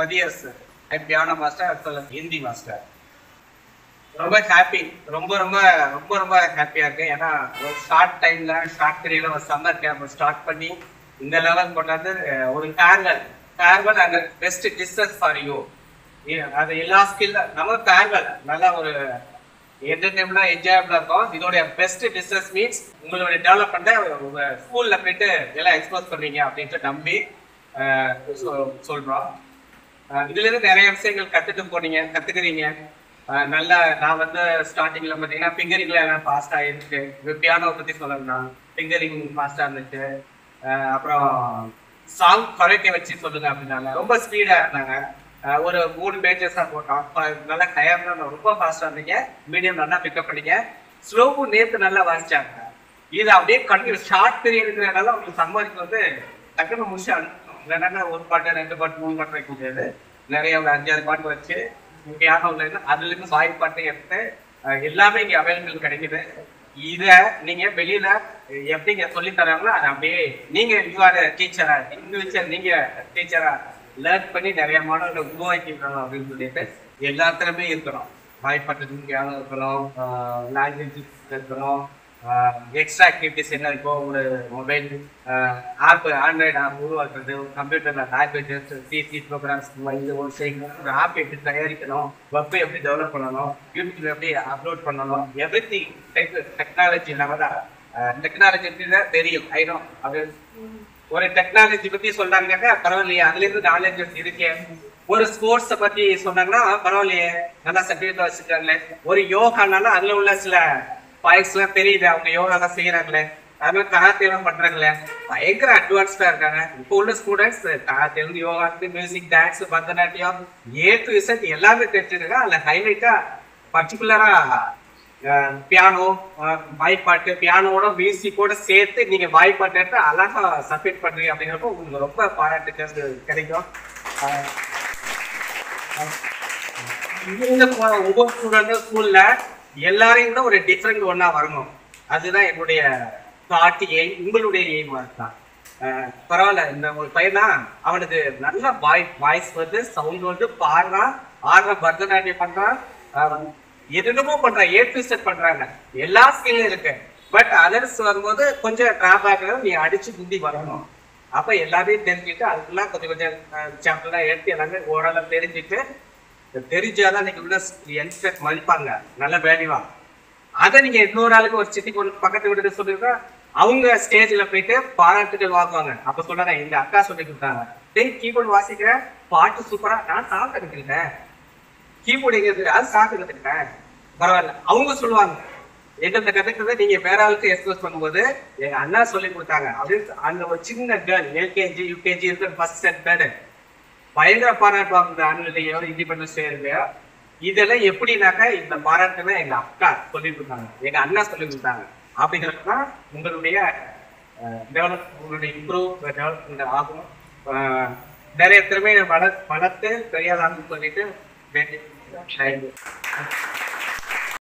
மதியஸ் piano master, Hindi master. ரொம்ப happy, ரொம்ப ரொம்ப ரொம்ப ரொம்ப ஹாப்பியா இருக்கு. ஏன்னா ஒரு ஷார்ட் டைம்ல ஷார்ட் பீரியட்ல ஒரு சம்மர் கேம்ப் ஸ்டார்ட் பண்ணி இந்த லெவல் கொண்டாந்து ஒரு farewell and best distance for you. அது எல்லா ஸ்கில் நம்ம ஃபேர்வெல் நல்லா ஒரு என்டர்டைன்மெண்டா என்ஜாயபிளா இருக்கும். இதோடைய பெஸ்ட் டிஸ்டன்ஸ் மீன்ஸ் உங்களுடைய டெவலப்மெண்ட்டை உங்க ஸ்கூல்ல போயிட்டு எல்லாம் எக்ஸ்போஸ் பண்ணுவீங்க அப்படின்ட்டு நம்பி சொல்றோம். இதுல இருந்து நிறைய விஷயங்கள் கத்துக்கிறீங்க. நல்லா நான் வந்து ஸ்டார்டிங்ல பாத்தீங்கன்னா ஃபிங்கரிங்ல எல்லாம் ஃபாஸ்டா இருக்கு. பியானோ பத்தி சொல்லணும்னா ஃபிங்கரிங் ஃபாஸ்டா இருந்துச்சு. அப்புறம் சாங் குறைக்க வச்சு சொல்லுங்க அப்படின்னாங்க, ரொம்ப ஸ்பீடா இருந்தாங்க. ஒரு 3 பேஜஸா போட்டோம். நல்லா டயர்னா ரொம்ப ஃபாஸ்டா இருந்தீங்க, மீடியம் நல்லா பிக்கப் பண்ணீங்க. ஸ்லோவும் நேற்று நல்லா வாசிச்சாங்க. இது அப்படியே கண்டினியூ ஷார்ட் பீரியட் இருக்கிறதுனால உங்களுக்கு சம்பாதிக்கு வந்து டக்குன்னு முடிச்சு அனுப்பணும். இல்லைன்னா ஒரு பாட்டு 2 பாட்டு 3 பாட்டு வைக்க முடியாது. நிறைய ஒரு 5-6 பாட்டு வச்சு அதுல இருந்து வாய் பாட்டு எடுத்து எல்லாமே இங்க அவைலபிள் கிடைக்குது. இத நீங்க வெளியில எப்படிங்க சொல்லி தராங்களோ அதை அப்படியே நீங்க டீச்சரா இங்கிலீஷர் நீங்க டீச்சரா லேர்ன் பண்ணி நிறைய மாணவர்களை உருவாக்கிக்கணும் அப்படின்னு சொல்லிட்டு எல்லாத்துலயுமே இருக்கிறோம். வாய்ப்பாட்டு இருக்கணும், லாங்குவேஜ் இருக்கணும், எக்ஸ்ட்ரா ஆக்டிவிட்டிஸ் என்ன இப்போ ஒரு மொபைல் ஆப் ஆண்ட்ராய்டு ஆப் உருவாக்குறது, கம்ப்யூட்டர்ல லாங்குவேஜஸ் சிசி ப்ரோக்ராம்ஸ் இது ஒரு செய்யணும், ஒரு ஆப் எப்படி தயாரிக்கணும், வெப் எப்படி டெவலப் பண்ணணும், யூடியூப்ல எப்படி அப்லோட் பண்ணணும், எவ்ரி டெக்னாலஜி இல்லாமல் தான் டெக்னாலஜி தான் தெரியும். ஐநோ அது ஒரு டெக்னாலஜி பத்தி சொல்றாங்கன்னாக்கா பரவாயில்லையே, அதுல இருந்து நாலேஜ் இருக்கேன். ஒரு ஸ்போர்ட்ஸை பத்தி சொன்னாங்கன்னா பரவாயில்லையே, நல்லா சர்டிஃபிகேட் வச்சுருக்காங்களே. ஒரு யோகானாலும் அதுல உள்ள சில பாய்ஸ் எல்லாம் தெரியுது, அவங்க யோகா தான் செய்யறாங்களே, அது மாதிரி கராத்தேலாம் பண்றாங்களே, பயங்கர அட்வான்ஸ்டா இருக்காங்க. இப்போ உள்ள ஸ்டூடெண்ட்ஸ் கராத்தேல yoga, music, dance, Bharatanatyam, A to Z எல்லாமே தெரிஞ்சிருக்காங்க. அதுல ஹைலைட்டா பர்டிகுலரா பியானோ, வாய்ப்பாட்டு, பியானோட மியூசிக்கோட சேர்த்து நீங்க வாய்ப்பாட்டு எடுத்து அழகா சப்மிட் பண்றீங்க அப்படிங்கிறப்போ உங்களுக்கு ரொம்ப பாராட்டு கிடைக்கும். ஒவ்வொரு ஸ்டூடெண்ட்டும் ஸ்கூல்ல எல்லாரையும் கூட ஒரு டிஃப்ரெண்ட் ஒன்னா வரணும். அதுதான் என்னுடைய தாட் எய்ம், உங்களுடைய எய்ம் தான். பரவாயில்ல, இந்த ஒரு பையனா அவனுக்கு நல்ல வாய்ஸ் வருது, சவுண்ட் வருது, பாடுறான், பரதநாட்டியம் பண்றான், என்னென்னமோ பண்றான், ஏ டு செட் பண்றாங்க, எல்லா ஸ்கில்லும் இருக்கு. பட் அதர்ஸ் வரும்போது கொஞ்சம் டிராபேக் நீ அடிச்சு குந்தி வரணும். அப்ப எல்லாரையும் தெரிஞ்சுட்டு அதுக்கெல்லாம் கொஞ்சம் கொஞ்சம் சாப்டர்லாம் எடுத்து எல்லாமே ஓரளவு தெரிஞ்சாதான் நீங்க உள்ள யங்ஸ்டர்ஸ் மதிப்பாங்க, நல்ல வேல்யூவா. அதை நீங்க இன்னொரு ஆளுக்கு ஒரு சிட்டி பக்கத்து வீட்டுக்கு சொல்லிருக்கா, அவங்க ஸ்டேஜ்ல போயிட்டு பாராட்டுகள் வாங்குவாங்க. அப்ப சொல்றாங்க, எங்க அக்கா சொல்லி கொடுத்தாங்க, டேய் கீபோர்டு வாசிக்கிற, பாட்டு சூப்பரா, நான் சாப்பிட்டு கத்துக்கிட்டேன், கீபோர்டு எங்க அது சாப்பிட்டு கத்துக்கிட்டேன், பரவாயில்ல. அவங்க சொல்லுவாங்க, எங்கள்கிட்ட கத்துக்கிறத நீங்க வேற ஆளுக்கு எக்ஸ்பிரஸ் பண்ணும்போது எங்க அண்ணா சொல்லி கொடுத்தாங்க அப்படின்னு அந்த ஒரு சின்ன கேர்ள் எல்கேஜி யூகேஜி இருக்கிற ஃபர்ஸ்ட் அண்ட் தேர்டு பயங்கர பாராட்டுவாங்க. ஆன்லைன் இண்டிபெண்டன்ஸ் டே இருக்கு. இதெல்லாம் எப்படின்னாக்கா இந்த பாராட்டுனா எங்க அக்கா சொல்லி கொடுத்தாங்க, எங்க அண்ணா சொல்லி கொடுத்தாங்க. அப்படிங்கிறதுதான் உங்களுடைய உங்களுடைய டெவலப்மெண்ட் ஆகும். நிறைய திறமையை வளர்த்து பெரியாதான்னு சொல்லிட்டு